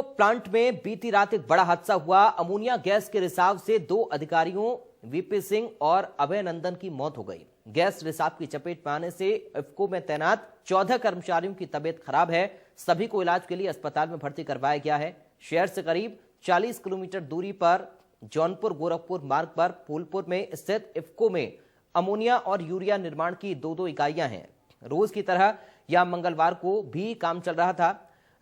Plant में बीती रात एक बड़ा हादसा हुआ। अमोनिया गैस के रिसाव से 2 अधिकारियों वीपी सिंह और अभय नंदन की मौत हो गई। गैस रिसाव की चपेट में आने से इफ्को में तैनात 14 कर्मचारियों की तबीयत खराब है। सभी को इलाज के लिए अस्पताल में भर्ती करवाया गया है। शहर से करीब 40 किलोमीटर दूरी पर जौनपुर गोरखपुर मार्ग पर फूलपुर में स्थित इफ्को में अमोनिया और यूरिया निर्माण की 2-2 इकाइयां हैं। रोज की तरह यहां मंगलवार को भी काम चल रहा था।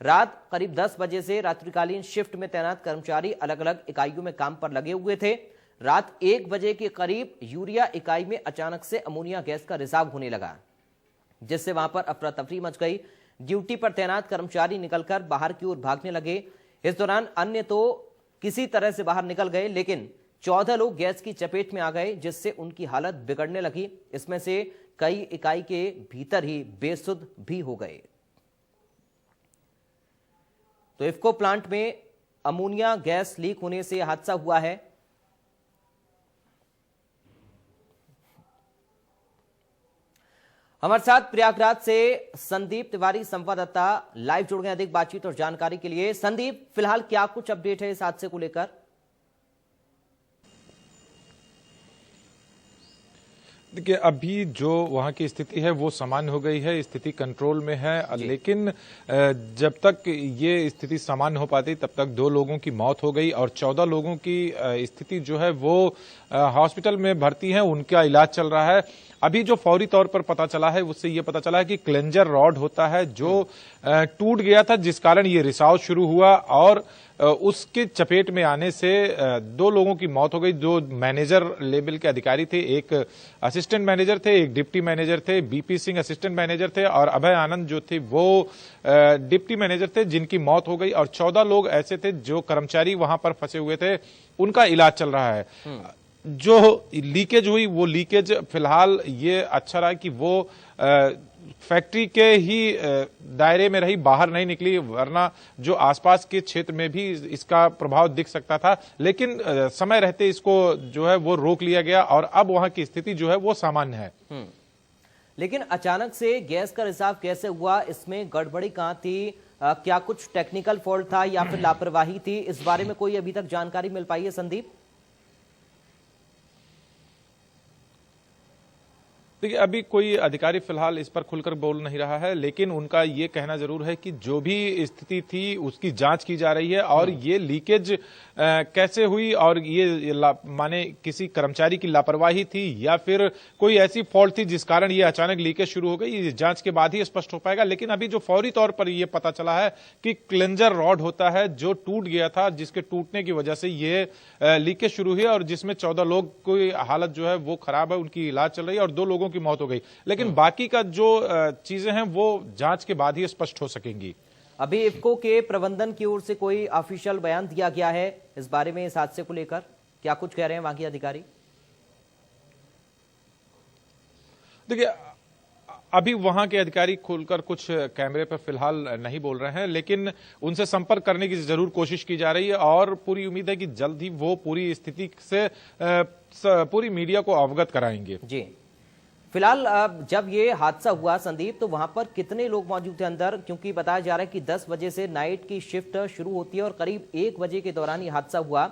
रात करीब 10 बजे से रात्रिकालीन शिफ्ट में तैनात कर्मचारी अलग अलग इकाइयों में काम पर लगे हुए थे। रात 1 बजे के करीब यूरिया इकाई में अचानक से अमोनिया गैस का रिसाव होने लगा, जिससे वहां पर अफरा तफरी मच गई। ड्यूटी पर तैनात कर्मचारी निकलकर बाहर की ओर भागने लगे। इस दौरान अन्य तो किसी तरह से बाहर निकल गए, लेकिन 14 लोग गैस की चपेट में आ गए, जिससे उनकी हालत बिगड़ने लगी। इसमें से कई इकाई के भीतर ही बेसुध भी हो गए। तो इफ्को प्लांट में अमोनिया गैस लीक होने से हादसा हुआ है। हमारे साथ प्रयागराज से संदीप तिवारी संवाददाता लाइव जुड़ गए अधिक बातचीत और जानकारी के लिए। संदीप, फिलहाल क्या कुछ अपडेट है इस हादसे को लेकर? देखिए, अभी जो वहाँ की स्थिति है वो सामान्य हो गई है, स्थिति कंट्रोल में है, लेकिन जब तक ये स्थिति सामान्य हो पाती तब तक 2 लोगों की मौत हो गई और 14 लोगों की स्थिति जो है वो हॉस्पिटल में भर्ती है, उनका इलाज चल रहा है। अभी जो फौरी तौर पर पता चला है उससे ये पता चला है कि क्लेंजर रॉड होता है जो टूट गया था, जिस कारण ये रिसाव शुरू हुआ और उसके चपेट में आने से 2 लोगों की मौत हो गई। जो मैनेजर लेवल के अधिकारी थे, एक असिस्टेंट मैनेजर थे, एक डिप्टी मैनेजर थे। बीपी सिंह असिस्टेंट मैनेजर थे और अभय आनंद जो थे वो डिप्टी मैनेजर थे, जिनकी मौत हो गई। और 14 लोग ऐसे थे जो कर्मचारी वहां पर फंसे हुए थे, उनका इलाज चल रहा है। जो लीकेज हुई वो लीकेज फिलहाल ये अच्छा रहा कि वो फैक्ट्री के ही दायरे में रही, बाहर नहीं निकली, वरना जो आसपास के क्षेत्र में भी इसका प्रभाव दिख सकता था। लेकिन समय रहते इसको जो है वो रोक लिया गया और अब वहां की स्थिति जो है वो सामान्य है। लेकिन अचानक से गैस का रिसाव कैसे हुआ, इसमें गड़बड़ी कहां थी? क्या कुछ टेक्निकल फॉल्ट था या फिर लापरवाही थी? इस बारे में कोई अभी तक जानकारी मिल पाई है संदीप? देखिए, अभी कोई अधिकारी फिलहाल इस पर खुलकर बोल नहीं रहा है, लेकिन उनका ये कहना जरूर है कि जो भी स्थिति थी उसकी जांच की जा रही है और ये लीकेज कैसे हुई और ये माने किसी कर्मचारी की लापरवाही थी या फिर कोई ऐसी फॉल्ट थी जिस कारण ये अचानक लीकेज शुरू हो गई, ये जांच के बाद ही स्पष्ट हो पाएगा। लेकिन अभी जो फौरी तौर पर ये पता चला है कि क्लेंजर रॉड होता है जो टूट गया था, जिसके टूटने की वजह से ये लीकेज शुरू हुई और जिसमें 14 लोग की हालत जो है वो खराब है, उनकी इलाज चल रही है और 2 लोगों की मौत हो गई। लेकिन बाकी का जो चीजें हैं वो जांच के बाद ही स्पष्ट हो सकेंगी। अभी इफ्को के प्रबंधन की ओर से कोई ऑफिशियल बयान दिया गया है इस बारे में, इस हादसे को लेकर क्या कुछ कह रहे हैं वहां के अधिकारी? देखिए, अभी वहां के अधिकारी खुलकर कुछ कैमरे पर फिलहाल नहीं बोल रहे हैं, लेकिन उनसे संपर्क करने की जरूर कोशिश की जा रही है और पूरी उम्मीद है कि जल्द ही वो पूरी स्थिति से पूरी मीडिया को अवगत कराएंगे। जी, फिलहाल जब ये हादसा हुआ संदीप, तो वहां पर कितने लोग मौजूद थे अंदर? क्योंकि बताया जा रहा है कि 10 बजे से नाइट की शिफ्ट शुरू होती है और करीब 1 बजे के दौरान ये हादसा हुआ।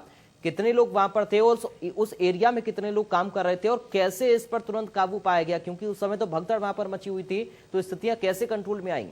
कितने लोग वहां पर थे और उस एरिया में कितने लोग काम कर रहे थे और कैसे इस पर तुरंत काबू पाया गया? क्योंकि उस समय तो भगदड़ वहां पर मची हुई थी, तो स्थितियां कैसे कंट्रोल में आई?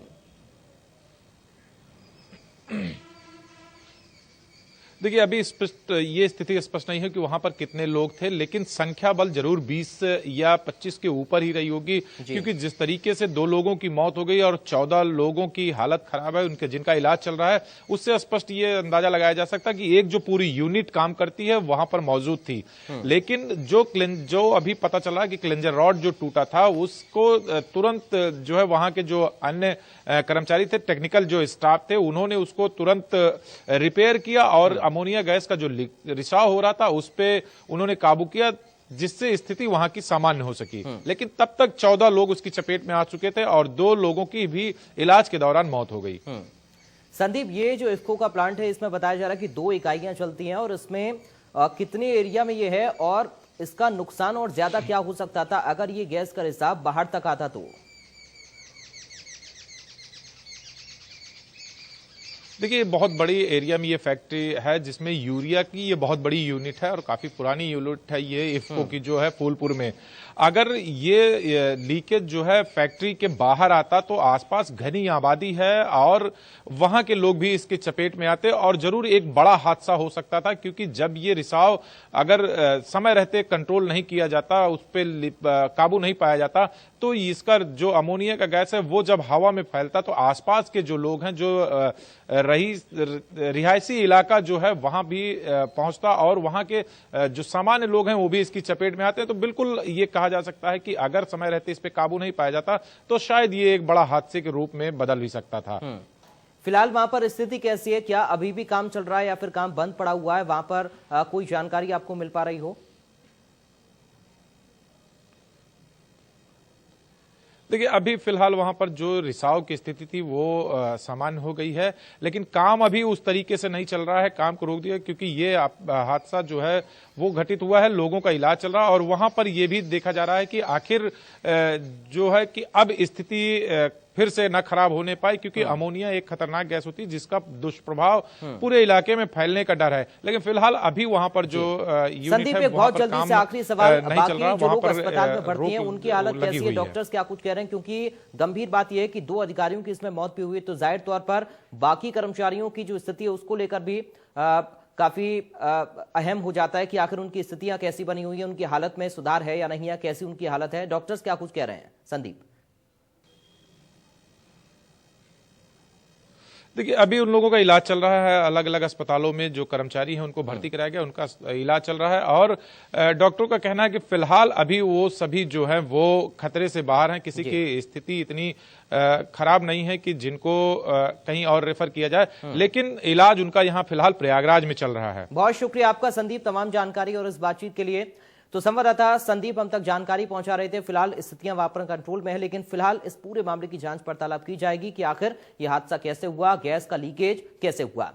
देखिए, अभी स्पष्ट ये स्थिति स्पष्ट नहीं है कि वहां पर कितने लोग थे, लेकिन संख्या बल जरूर 20 या 25 के ऊपर ही रही होगी, क्योंकि जिस तरीके से 2 लोगों की मौत हो गई और 14 लोगों की हालत खराब है, उनके जिनका इलाज चल रहा है, उससे स्पष्ट ये अंदाजा लगाया जा सकता है कि एक जो पूरी यूनिट काम करती है वहां पर मौजूद थी। लेकिन जो अभी पता चला कि क्लेंजर रॉड जो टूटा था उसको तुरंत जो है वहां के जो अन्य कर्मचारी थे, टेक्निकल जो स्टाफ थे, उन्होंने उसको तुरंत रिपेयर किया और अमोनिया गैस का जो रिसाव हो रहा था उस पे उन्होंने काबू किया, जिससे स्थिति वहां की सामान्य हो सकी। लेकिन तब तक 14 लोग उसकी चपेट में आ चुके थे और 2 लोगों की भी इलाज के दौरान मौत हो गई। संदीप, ये जो इफ्को का प्लांट है इसमें बताया जा रहा है कि 2 इकाइयां चलती हैं और इसमें कितने एरिया में ये है और इसका नुकसान और ज्यादा क्या हो सकता था अगर ये गैस का रिसाव बाहर तक आता तो? देखिए, बहुत बड़ी एरिया में ये फैक्ट्री है जिसमें यूरिया की ये बहुत बड़ी यूनिट है और काफी पुरानी यूनिट है ये इफ्को की जो है फूलपुर में। अगर ये लीकेज जो है फैक्ट्री के बाहर आता तो आसपास घनी आबादी है और वहां के लोग भी इसके चपेट में आते और जरूर एक बड़ा हादसा हो सकता था, क्योंकि जब ये रिसाव अगर समय रहते कंट्रोल नहीं किया जाता, उस पर काबू नहीं पाया जाता, तो इसका जो अमोनिया का गैस है वो जब हवा में फैलता तो आसपास के जो लोग हैं, जो रिहायशी इलाका जो है वहां भी पहुंचता और वहां के जो सामान्य लोग हैं वो भी इसकी चपेट में आते हैं। तो बिल्कुल ये कहा जा सकता है कि अगर समय रहते इस पे काबू नहीं पाया जाता तो शायद ये एक बड़ा हादसे के रूप में बदल भी सकता था। फिलहाल वहां पर स्थिति कैसी है? क्या अभी भी काम चल रहा है या फिर काम बंद पड़ा हुआ है? वहां पर कोई जानकारी आपको मिल पा रही हो? देखिए, अभी फिलहाल वहां पर जो रिसाव की स्थिति थी वो सामान्य हो गई है, लेकिन काम अभी उस तरीके से नहीं चल रहा है। काम को रोक दिया क्योंकि ये हादसा जो है वो घटित हुआ है, लोगों का इलाज चल रहा है और वहां पर ये भी देखा जा रहा है कि आखिर जो है कि अब स्थिति फिर से न खराब होने पाए, क्योंकि अमोनिया एक खतरनाक गैस होती है जिसका दुष्प्रभाव पूरे इलाके में फैलने का डर है। लेकिन फिलहाल अभी वहां पर जो यूनिट है बहुत जल्दी से आखिरी सवाल, नहीं चल रहा, जो वहां लोग पर अस्पताल में भर्ती हैं उनकी हालत कैसी है? है। डॉक्टर्स क्या कुछ कह रहे हैं? क्योंकि गंभीर बात यह है कि 2 अधिकारियों की इसमें मौत भी हुई, तो जाहिर तौर पर बाकी कर्मचारियों की जो स्थिति है उसको लेकर भी काफी अहम हो जाता है कि आखिर उनकी स्थितियां कैसी बनी हुई है, उनकी हालत में सुधार है या नहीं है, कैसी उनकी हालत है। डॉक्टर्स क्या कुछ कह रहे हैं? संदीप, देखिए, अभी उन लोगों का इलाज चल रहा है, अलग अलग अस्पतालों में जो कर्मचारी हैं उनको भर्ती कराया गया, उनका इलाज चल रहा है और डॉक्टरों का कहना है कि फिलहाल अभी वो सभी जो हैं वो खतरे से बाहर हैं, किसी की स्थिति इतनी खराब नहीं है कि जिनको कहीं और रेफर किया जाए, लेकिन इलाज उनका यहाँ फिलहाल प्रयागराज में चल रहा है। बहुत शुक्रिया आपका संदीप, तमाम जानकारी और इस बातचीत के लिए। तो संवाददाता संदीप हम तक जानकारी पहुंचा रहे थे। फिलहाल स्थितियां वहां पर कंट्रोल में है, लेकिन फिलहाल इस पूरे मामले की जांच पड़ताल अब की जाएगी कि आखिर यह हादसा कैसे हुआ, गैस का लीकेज कैसे हुआ।